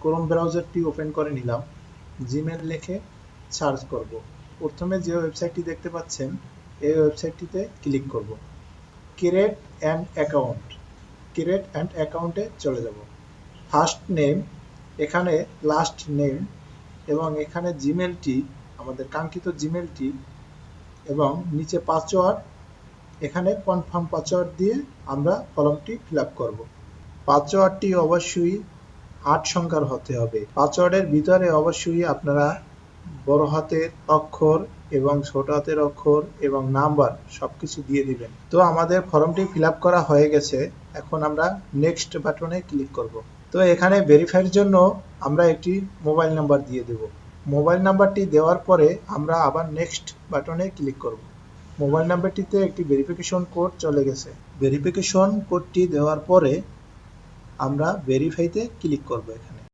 Chrome ব্রাউজারটি open করে নিলাম, Gmail লিখে সার্চ করব। প্রথমে যে ওয়েবসাইটটি দেখতে পাচ্ছেন এই ওয়েবসাইটটিতে ক্লিক করব। Create an account, create an অ্যাকাউন্টে চলে যাব। ফার্স্ট নেম, এখানে লাস্ট নেম এবং এখানে জিমেলটি, আমাদের কাঙ্ক্ষিত জিমেলটি এবং নিচে পাসওয়ার্ড, এখানে কনফার্ম পাসওয়ার্ড দিয়ে আমরা ফর্মটি ফিল আপ করব। পাসওয়ার্ডটি অবশ্যই 8 সংখ্যার হতে হবে। পাসওয়ার্ডের ভিতরে অবশ্যই আপনারা বড় হাতের অক্ষর এবং ছোট হাতের অক্ষর এবং নাম্বার সবকিছু দিয়ে দিবেন। তো আমাদের ফর্মটি ফিল আপ করা হয়ে গেছে, এখন আমরা নেক্সট বাটনে ক্লিক করব। তো এখানে ভেরিফাইয়ের জন্য আমরা একটি মোবাইল নাম্বার দিয়ে দেব। মোবাইল নাম্বারটি দেওয়ার পরে আমরা আবার নেক্সট বাটনে ক্লিক করব। মোবাইল নাম্বারটিতে একটি ভেরিফিকেশন কোড চলে গেছে। ভেরিফিকেশন কোডটি দেওয়ার পরে আমরা ভেরিফাইতে ক্লিক করব। এখানে